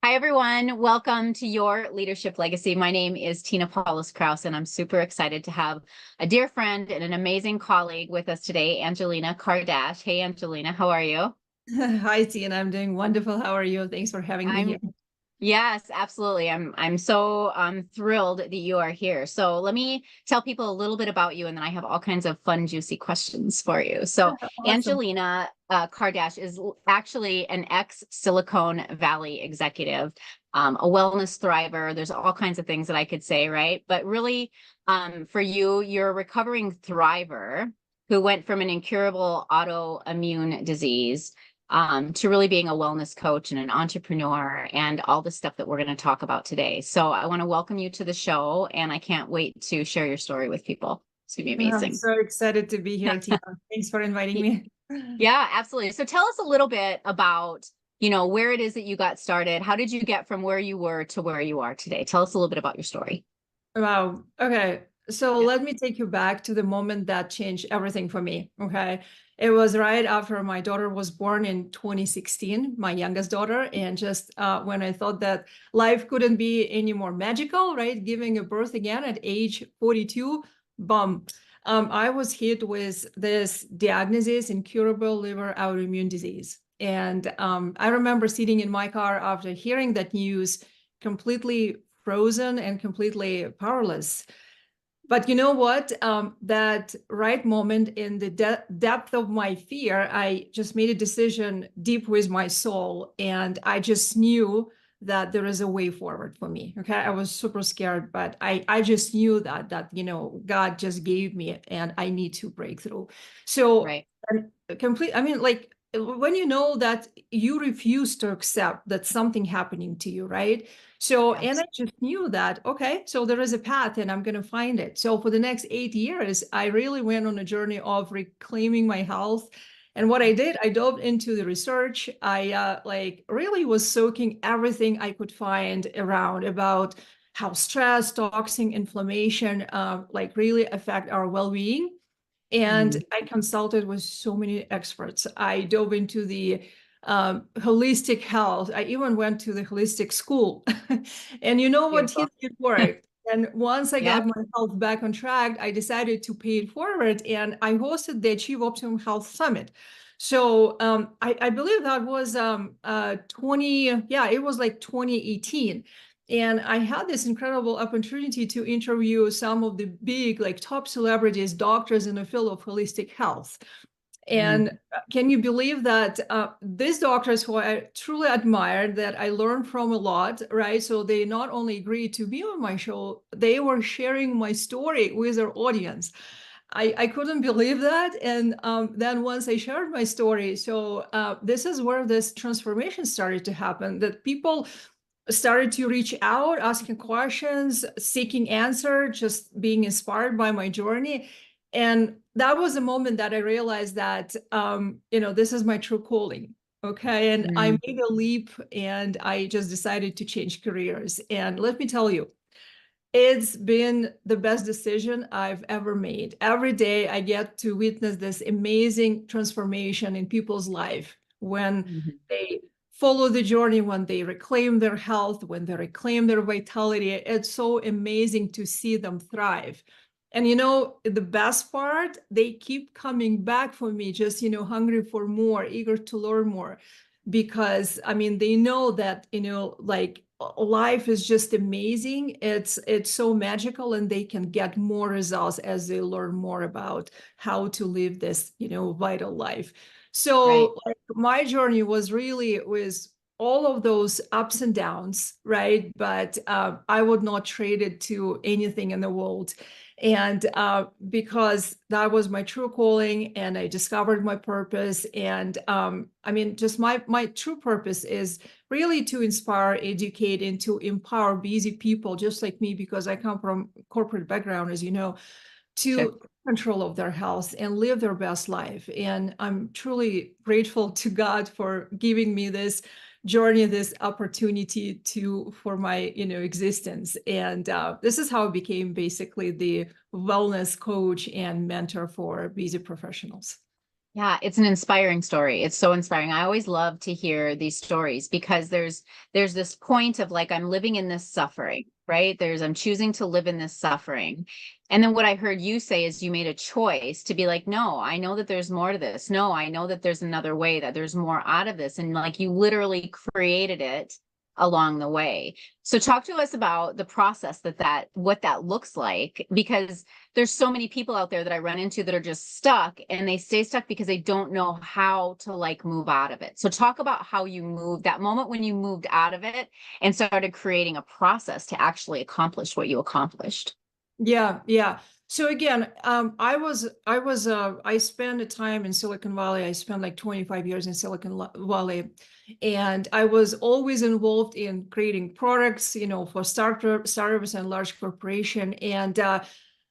Hi, everyone. Welcome to Your Leadership Legacy. My name is Tina Paulus Kraus, and I'm super excited to have a dear friend and an amazing colleague with us today, Angelina Kardash. Hey, Angelina, how are you? Hi, Tina. I'm doing wonderful. How are you? Thanks for having me I'm here. Yes, absolutely. I'm so thrilled that you are here. So let me tell people a little bit about you, and then I have all kinds of fun, juicy questions for you. So Awesome. Angelina Kardash is actually an ex-Silicon Valley executive, a wellness thriver. There's all kinds of things that I could say, right? But really, for you, you're a recovering thriver who went from an incurable autoimmune disease to really being a wellness coach and an entrepreneur and all the stuff that we're going to talk about today. So I want to welcome you to the show, and I can't wait to share your story with people. It's going to be I'm amazing. so excited to be here, Tina. Thanks for inviting me. Yeah, absolutely. So tell us a little bit about, where it is that you got started. How did you get from where you were to where you are today? Tell us a little bit about your story. Wow. Okay. So Yeah. let me take you back to the moment that changed everything for me. Okay. It was right after my daughter was born in 2016, my youngest daughter. And just when I thought that life couldn't be any more magical, right? Giving a birth again at age 42, bum. I was hit with this diagnosis, incurable liver autoimmune disease. And I remember sitting in my car after hearing that news, completely frozen and completely powerless. But you know what? That right moment in the depth of my fear, I just made a decision deep with my soul. And I just knew that there is a way forward for me. Okay. I was super scared, but I just knew that God just gave me it and I need to break through. So, Right. and complete, I mean, like, when you know that you refuse to accept that something happening to you, right? So, and I Yes. just knew that, okay, so there is a path and I'm going to find it. So for the next 8 years, I really went on a journey of reclaiming my health. And what I did, I dove into the research. I really was soaking everything I could find around about how stress, toxin, inflammation, really affect our well-being. And Mhm. I consulted with so many experts. I dove into the holistic health. I even went to the holistic school. And you know what? Beautiful. It worked. And once I Yeah. got my health back on track, I decided to pay it forward and I hosted the Achieve Optimum Health Summit. So I believe that was 2018. And I had this incredible opportunity to interview some of the big, like top celebrities, doctors in the field of holistic health. Mhm. And can you believe that these doctors who I truly admired, that I learned from a lot, right? So they not only agreed to be on my show, they were sharing my story with their audience. I couldn't believe that. And then once I shared my story, so this is where this transformation started to happen, that people started to reach out, asking questions, seeking answer, just being inspired by my journey. And that was the moment that I realized that, this is my true calling. Okay. And I Mhm. made a leap and I just decided to change careers. And let me tell you, it's been the best decision I've ever made. Every day I get to witness this amazing transformation in people's life when Mhm. they follow the journey, when they reclaim their health, when they reclaim their vitality. It's so amazing to see them thrive. And the best part, they keep coming back for me, just, hungry for more, eager to learn more. Because I mean, they know that, life is just amazing. It's so magical, and they can get more results as they learn more about how to live this, vital life. Right. So like my journey was really with all of those ups and downs, right? But I would not trade it to anything in the world. And because that was my true calling, and I discovered my purpose. And I mean, just my true purpose is really to inspire, educate, and to empower busy people just like me, because I come from corporate background, as you know, Sure. to control of their health and live their best life. And I'm truly grateful to God for giving me this journey, this opportunity to for my existence. And this is how I became basically the wellness coach and mentor for busy professionals. Yeah, it's an inspiring story. It's so inspiring. I always love to hear these stories because there's this point of like I'm living in this suffering, right? I'm choosing to live in this suffering. And then what I heard you say is you made a choice to be like, no, I know that there's more to this. No, I know that there's another way, that there's more out of this. And like you literally created it along the way. So talk to us about the process what that looks like, because there's so many people out there that I run into that are just stuck, and they stay stuck because they don't know how to like move out of it. So talk about how you moved, that moment when you moved out of it and started creating a process to actually accomplish what you accomplished. Yeah, yeah. So again, I spent a time in Silicon Valley. I spent like 25 years in Valley, and I was always involved in creating products, for startups and large corporation. And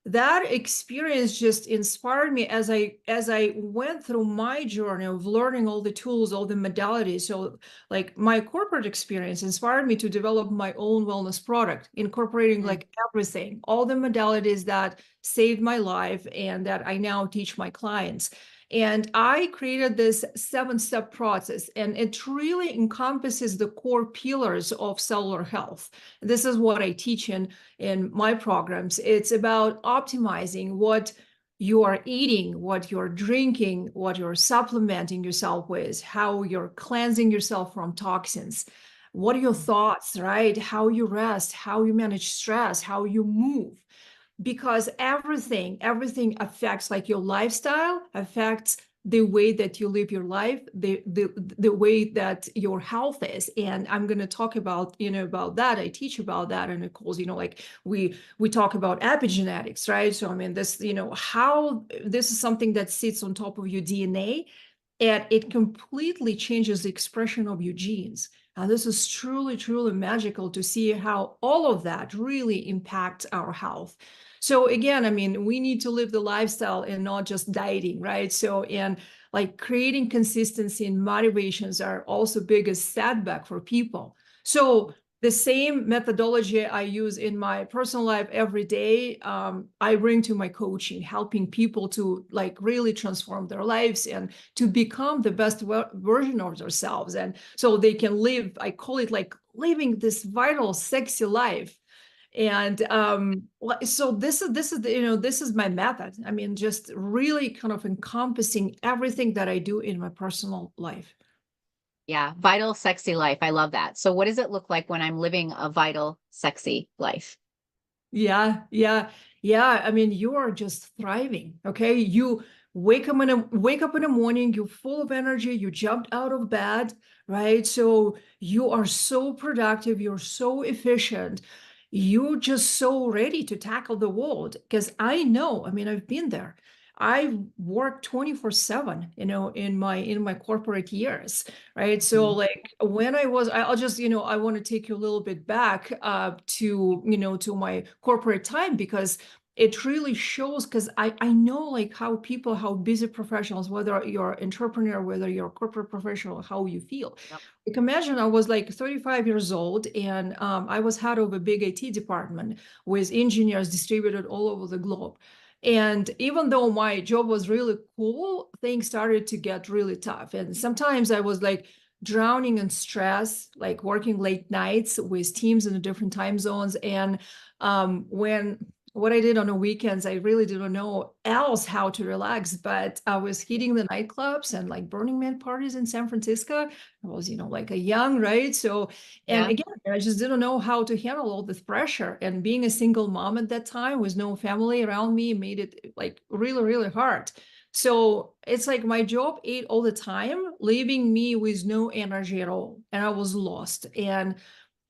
that experience just inspired me as I went through my journey of learning all the tools, all the modalities. So like my corporate experience inspired me to develop my own wellness product, incorporating Mm. like everything, all the modalities that saved my life and that I now teach my clients. And I created this 7-step process, and it really encompasses the core pillars of cellular health. This is what I teach in my programs. It's about optimizing what you are eating, what you're drinking, what you're supplementing yourself with, how you're cleansing yourself from toxins. What are your thoughts, right? How you rest, how you manage stress, how you move, because everything affects, like, your lifestyle affects the way that you live your life, the way that your health is. And I'm going to talk about about that. I teach about that in the course. Like we talk about epigenetics, right? So I mean, this, how this is something that sits on top of your DNA, and it completely changes the expression of your genes. And this is truly, truly magical to see how all of that really impacts our health. So again, I mean, we need to live the lifestyle and not just dieting, right? So, and like creating consistency and motivations are also biggest setback for people. So the same methodology I use in my personal life every day, I bring to my coaching, helping people to like really transform their lives and to become the best version of themselves. And so they can live, I call it like living this vital, sexy life. And so this is my method. I mean, just really kind of encompassing everything that I do in my personal life. Yeah, vital, sexy life. I love that. So what does it look like when I'm living a vital, sexy life? Yeah, yeah, yeah. I mean, you are just thriving. Okay. You wake up in the morning, you're full of energy, you jumped out of bed, right? So you are so productive, you're so efficient, you're just so ready to tackle the world. Because I know, I mean, I've been there. I worked 24/7, in my corporate years, right? So Mhm. like when I'll just, I want to take you a little bit back to my corporate time, because it really shows, because I know like how busy professionals, whether you're an entrepreneur, whether you're a corporate professional, how you feel. Yep. Like imagine I was like 35 years old, and I was head of a big IT department with engineers distributed all over the globe. And even though my job was really cool, things started to get really tough. And sometimes I was like drowning in stress, like working late nights with teams in the different time zones. And when what I did on the weekends, I really didn't know else how to relax, but I was hitting the nightclubs and like Burning Man parties in San Francisco. I was, like a young, right? So, and Yeah. again, I just didn't know how to handle all this pressure. And being a single mom at that time with no family around me made it like really, really hard. So it's like my job ate all the time, leaving me with no energy at all. And I was lost. And,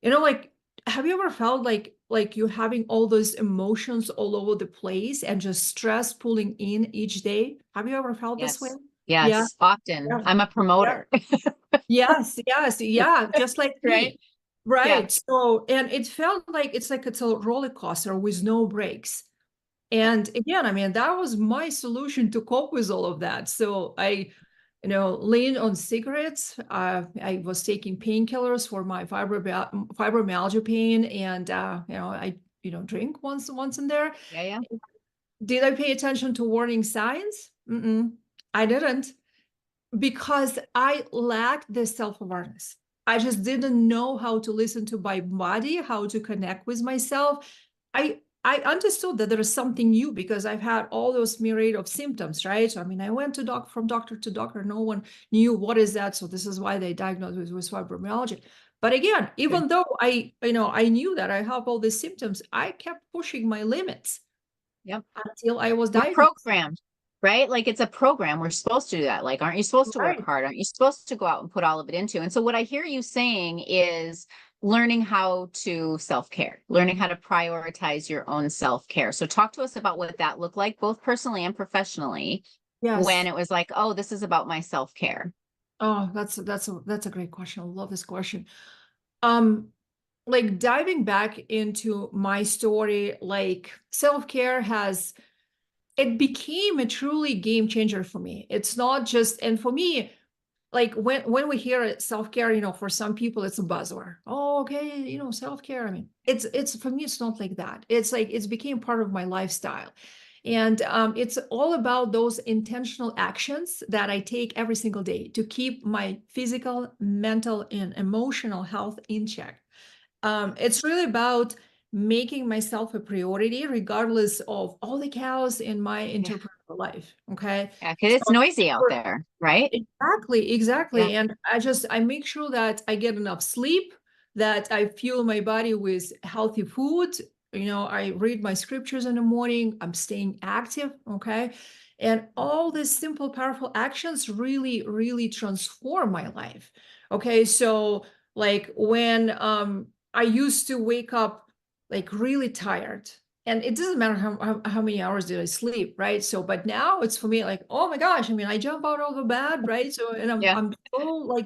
like, have you ever felt like you having all those emotions all over the place and just stress pulling in each day? Have you ever felt this way? Yes. Yeah. Yes. Often. Yeah. I'm a Yeah. promoter. Yes, yes, yeah, just like Right? me. Yeah. Right. So, and it felt like it's a roller coaster with no brakes. And again, I mean, that was my solution to cope with all of that. So I, leaned on cigarettes. I was taking painkillers for my fibromyalgia pain, and I drink once in there. Yeah. Yeah. Did I pay attention to warning signs? Mm-mm, I didn't. Because I lacked this self-awareness. I just didn't know how to listen to my body, how to connect with myself. I understood that there is something new because I've had all those myriad of symptoms, right? So I mean, I went to from doctor to doctor. No one knew what is that. So this is why they diagnosed with fibromyalgia. But again, Good. even though I knew that I have all these symptoms, I kept pushing my limits Yep. until I was We're diagnosed. programmed, right? Like it's a program. We're supposed to do that. Like, aren't you supposed to work Right. hard? Aren't you supposed to go out and put all of it into? And so what I hear you saying is learning how to self-care, learning how to prioritize your own self-care. So talk to us about what that looked like, both personally and professionally, when Yes. it was like, oh, this is about my self-care. Oh, that's a great question. I love this question. Um, like diving back into my story, like self-care has it became a truly game changer for me. It's not just, and for me, like when we hear self-care, for some people it's a buzzword. Oh, okay, self-care. I mean, it's for me, it's not like that. It's like it's became part of my lifestyle. And it's all about those intentional actions that I take every single day to keep my physical, mental, and emotional health in check. It's really about making myself a priority, regardless of all the chaos in my Yeah. entrepreneurial life. Okay. Yeah. Cause So it's noisy out there, right? exactly, Yeah. exactly. And I make sure that I get enough sleep, that I fuel my body with healthy food. I read my scriptures in the morning, I'm staying active, okay? And all these simple, powerful actions really, really transform my life. Okay, so like when I used to wake up like really tired, and it doesn't matter how many hours did I sleep, right? So but now it's for me like, oh my gosh, I mean, I jump out of the bed, right? So and i'm, Yeah. I'm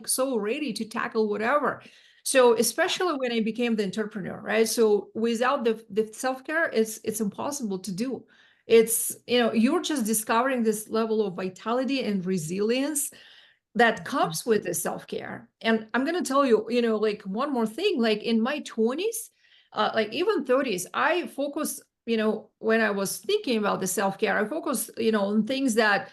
so ready to tackle whatever. So especially when I became the entrepreneur, right? So without the self-care, it's impossible to do. It's you're just discovering this level of vitality and resilience that comes with the self-care. And I'm going to tell you, like one more thing, like in my 20s, like even 30s, I focus, when I was thinking about the self-care, I focus, on things that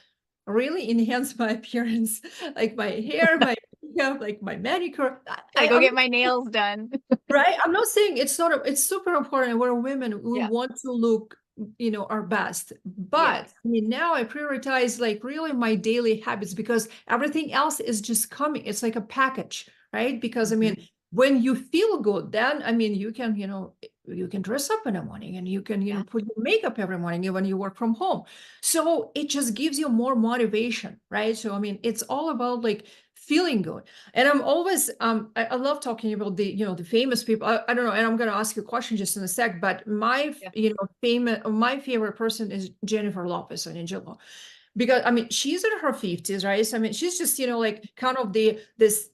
really enhance my appearance, like my hair, my makeup, like my manicure. I go I'm get my nails done. right. I'm not saying it's not, it's super important. We're women. We Yeah. want to look, our best. But Yes. I mean, now I prioritize like really my daily habits because everything else is just coming. It's like a package, right? Because I Mhm. mean, when you feel good, then I mean, you can dress up in the morning and you can, Yeah. put your makeup every morning when you work from home. So it just gives you more motivation, right? So I mean, it's all about like feeling good. And I'm always I love talking about the famous people. I don't know, and I'm going to ask you a question just in a sec, but my Yeah. famous my favorite person is Jennifer Lopez and Angela, because I mean she's in her 50s, right? So I mean she's just like kind of this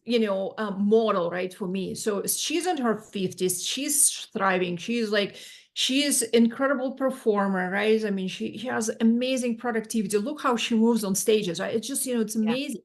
model, right, for me. So she's in her 50s, she's thriving, she's incredible performer, right? I mean she has amazing productivity. Look how she moves on stages, right? It's just it's Yeah. amazing.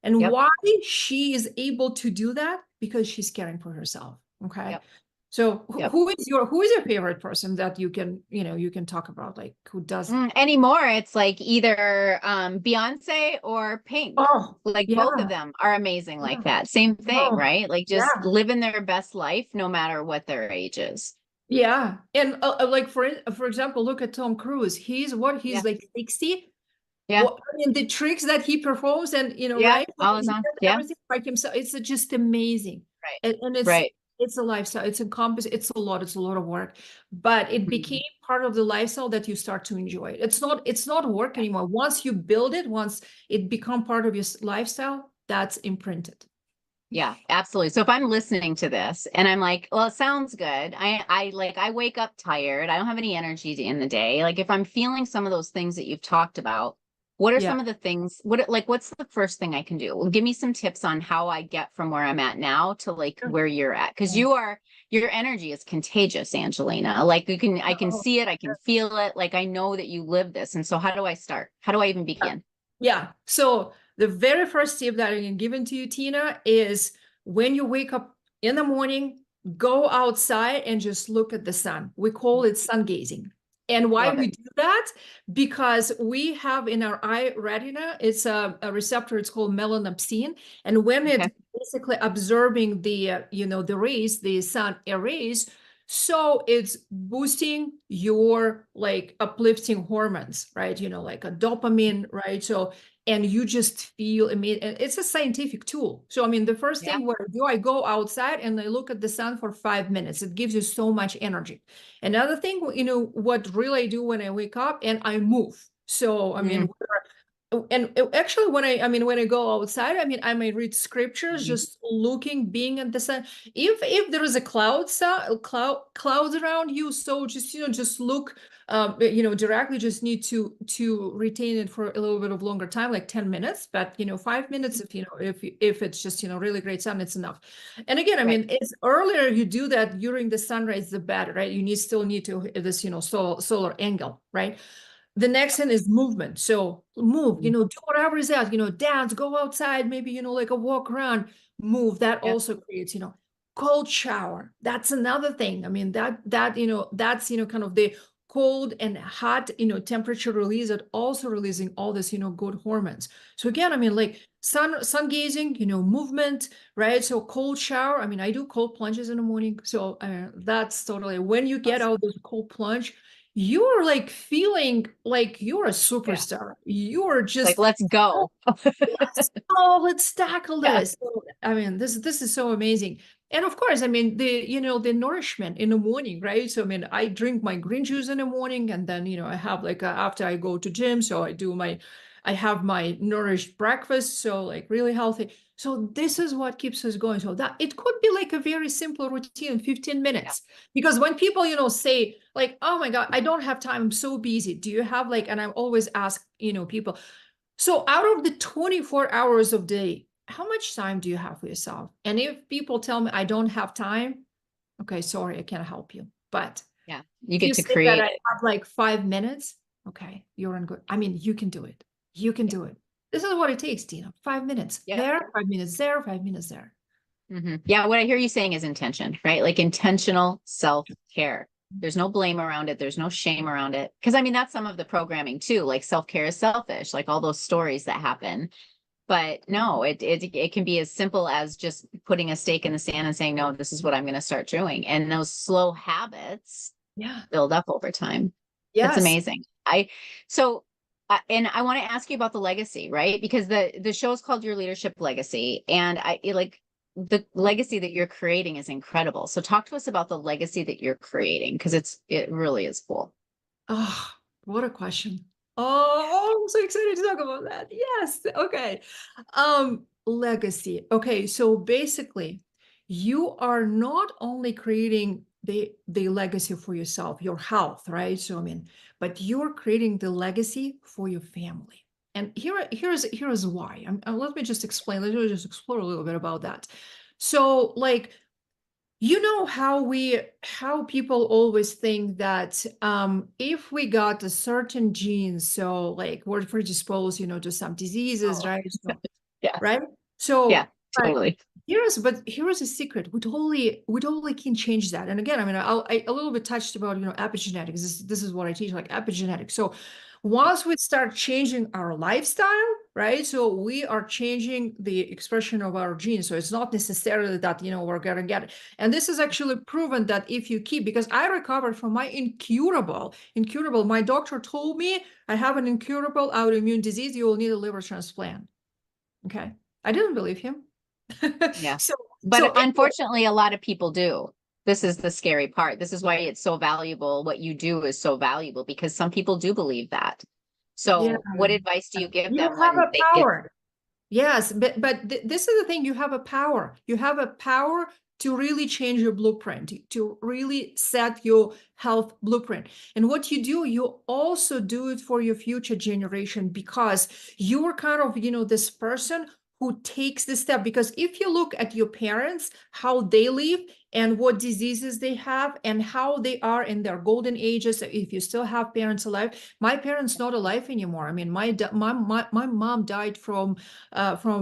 And Yep. why she is able to do that? Because she's caring for herself. Okay. Yep. So Yep. who is your favorite person that you can talk about, like who does? Anymore, it's like either Beyonce or Pink. Oh, Like both of yeah, them are amazing like yeah. that. Same thing, Oh, right? Like just yeah. living their best life no matter what their age is. Yeah. And like for example, look at Tom Cruise. Yeah. He's like 60. Yeah. What I mean, the tricks that he performs and Yeah. right? I All mean, is he on. does Yeah. everything by himself. It's just amazing. Right. And Right. it's a lifestyle. It's a lot of work. But it became Mhm. part of the lifestyle that you start to enjoy. It's not work anymore. Once you build it, once it become part of your lifestyle, that's imprinted. Yeah, absolutely. So if I'm listening to this and I'm like, well, it sounds good. I wake up tired. I don't have any energy in the day. Like if I'm feeling some of those things that you've talked about, what are Yeah. some of the things, what's the first thing I can do? Well, give me some tips on how I get from where I'm at now to like Sure. where you're at. Cause your energy is contagious, Angelina. I can Oh, see it. I can feel it. Like I know that you live this. And so how do I start? How do I even begin? yeah. So the very first tip that I can give to you, Tina, is when you wake up in the morning, go outside and just look at the sun. We call it sun gazing. And why Love we it. do that? Because we have in our eye retina, it's a receptor, it's called melanopsin. And when Okay. it basically absorbing the, the rays, the sun rays, so it's boosting your like uplifting hormones, right? Like a dopamine, right? So, and you just feel, it's a scientific tool. So, the first Yeah. thing what I do, I go outside and I look at the sun for 5 minutes. It gives you so much energy. Another thing, what really I do when I wake up and I move. So, Mm, and actually when I go outside, I may read scriptures, mhm. just looking, being at the sun. If there is a clouds around you, so just, just look, directly, just need to retain it for a little bit of longer time, like 10 minutes, but 5 minutes, if it's just, really great sun, it's enough. And again, Right. it's earlier you do that during the sunrise, the better, right? You still need to this, solar angle, right? The next thing is movement. So move, Mm, do whatever is that, dance, go outside, maybe, like a walk around, move. That yeah. also creates, cold shower. That's another thing. That's, kind of the cold and hot, temperature release, that also releasing all this, good hormones. So again, like sun gazing, movement, right? So cold shower. I do cold plunges in the morning. So that's totally, when you get Awesome. out this cold plunge, you're like feeling like you're a Yeah. superstar. You're Like, just, let's oh, go. yes, oh, let's tackle Yeah. this. So, this is so amazing. And of course, the nourishment in the morning, right? So, I drink my green juice in the morning, and then, I have like after I go to gym, so I have my nourished breakfast, so like really healthy. So this is what keeps us going. So that it could be like a very simple routine, 15 Yeah. minutes. Because when people, say like, oh my God, I don't have time, I'm so busy. Do you have like, and I always ask, people, so out of the 24 hours of day, how much time do you have for yourself? And if people tell me I don't have time, okay, sorry, I can't help you. But Yeah. You if you get to say that create I it. have like 5 minutes, okay, you're in good. You can do it. You can Yeah. do it. This is what it takes, Tina. 5 minutes Yeah. there, 5 minutes there, 5 minutes there. Yeah. What I hear you saying is intention, right? Like intentional self-care. There's no blame around it. There's no shame around it. Because that's some of the programming too. Like self-care is selfish, like all those stories that happen. But no, it can be as simple as just putting a stake in the sand and saying, no, this is what I'm going to start doing. And those slow habits Yeah. build up over time. It's Yes. amazing. And I want to ask you about the legacy, right? Because the show is called Your Leadership Legacy, and like the legacy that you're creating is incredible. So talk to us about the legacy that you're creating, because it really is cool. Oh, what a question. Oh, I'm so excited to talk about that. Yes. Okay. Legacy. Okay, so basically, you are not only creating the legacy for yourself, your health, right? So but you're creating the legacy for your family. And here's why. Let me just explain. Let me just explore a little bit about that. So, like, how people always think that if we got a certain gene, so like we're predisposed, to some diseases, Oh, right? So, yeah. right? Yeah, So, but totally. here's a secret. We totally can change that. And again, I a little bit touched about, epigenetics. This is what I teach, like epigenetics. So once we start changing our lifestyle, right? So we are changing the expression of our genes. So it's not necessarily that, we're gonna get it. And this is actually proven that if you keep, because I recovered from my incurable, my doctor told me I have an incurable autoimmune disease, you will need a liver transplant. Okay. I didn't believe him. Yeah. So, But unfortunately, a lot of people do. This is the scary part. This is why it's so valuable. What you do is so valuable, because some people do believe that. yeah, So what advice do you give you them have when a they get, power. Yes, but this is the thing. You have a power. You have a power to really change your blueprint, to really set your health blueprint. And what you do, you also do it for your future generation, because you're kind of, this person who takes the step. Because if you look at your parents, how they live and what diseases they have and how they are in their golden ages, if you still have parents alive. My parents not alive anymore. My mom died from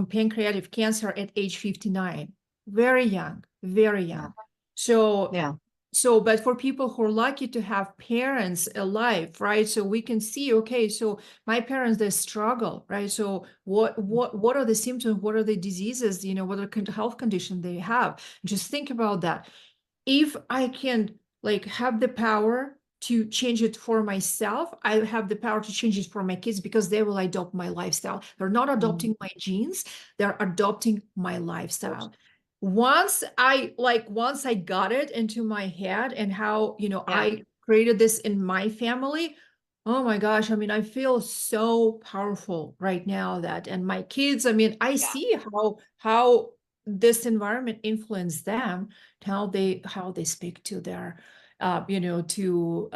pancreatic cancer at age 59. Very young, very yeah, young. So, yeah, So, but for people who are lucky to have parents alive, right? So we can see, okay, so my parents, they struggle, right? So what are the symptoms? What are the diseases? What are the health conditions they have? Just think about that. If I can like have the power to change it for myself, I have the power to change it for my kids because they will adopt my lifestyle. They're not adopting my genes, they're adopting my lifestyle. Once I got it into my head and how, Yeah. I created this in my family, oh my gosh, I mean, I feel so powerful right now that, and my kids, I mean, I Yeah. see how this environment influenced them, how they speak to their to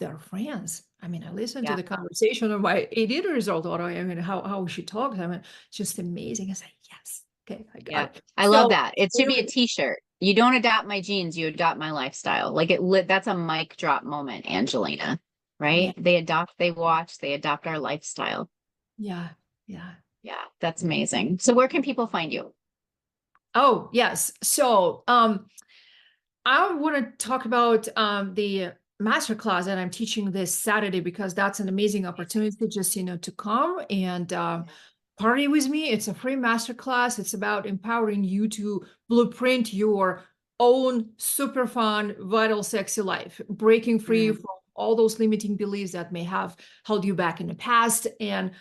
their friends. I mean, I listened to Yeah. the conversation of my 8 years old daughter. I mean, how she talks. I mean, it's just amazing. I say, yes, okay, I got Yeah. it. I love So that. It should be a t-shirt. You don't adopt my genes, you adopt my lifestyle. Like that's a mic drop moment, Angelina, yeah, right? They watch, they adopt our lifestyle. yeah, yeah. Yeah, that's amazing. So where can people find you? Oh, yes. So I want to talk about the masterclass that I'm teaching this Saturday because that's an amazing opportunity just, to come and party with me. It's a free masterclass. It's about empowering you to blueprint your own super fun, vital, sexy life, breaking free Mm, from all those limiting beliefs that may have held you back in the past. And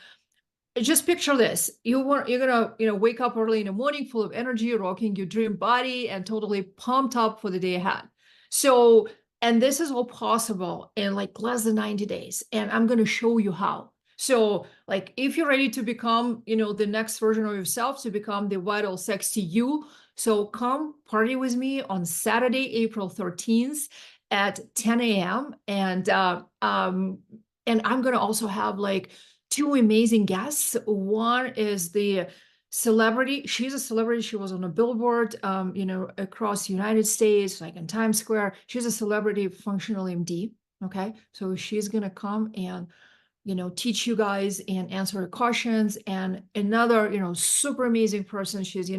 just picture this. You're gonna, wake up early in the morning full of energy, rocking your dream body and totally pumped up for the day ahead. So, and this is all possible in like less than 90 days. And I'm gonna show you how. So, like if you're ready to become, the next version of yourself, to become the vital sexy you, so come party with me on Saturday, April 13th at 10 a.m. And I'm gonna also have like two amazing guests. One is the celebrity. She's a celebrity. She was on a billboard, across the United States, like in Times Square. She's a celebrity functional MD. Okay. So she's going to come and, teach you guys and answer questions. And another, super amazing person. She's,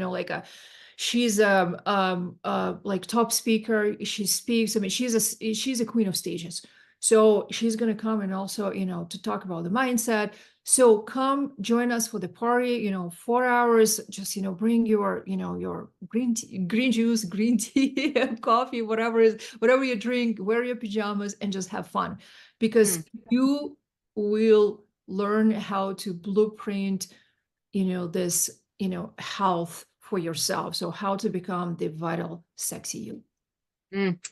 she's like top speaker. She speaks. I mean, she's a queen of stages. So she's going to come and also, to talk about the mindset. So come join us for the party, 4 hours, just, bring your green juice, green tea, coffee, whatever you drink, wear your pajamas and just have fun because mm, you will learn how to blueprint, this, health for yourself. So how to become the vital, sexy you.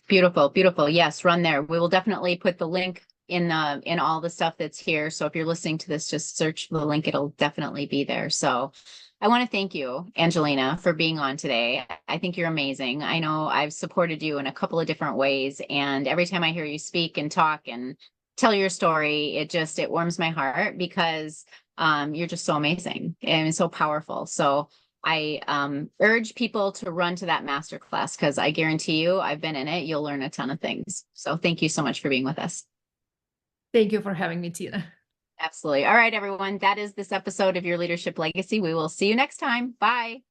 beautiful, beautiful. Yes, run there. We will definitely put the link in all the stuff that's here. So if you're listening to this, just search the link. It'll definitely be there. So I want to thank you, Angelina, for being on today. I think you're amazing. I know I've supported you in a couple of different ways, and every time I hear you speak and talk and tell your story, it warms my heart because you're just so amazing and so powerful. So I urge people to run to that masterclass because I guarantee you, I've been in it. You'll learn a ton of things. So thank you so much for being with us. Thank you for having me, Tina. Absolutely. All right, everyone. That is this episode of Your Leadership Legacy. We will see you next time. Bye.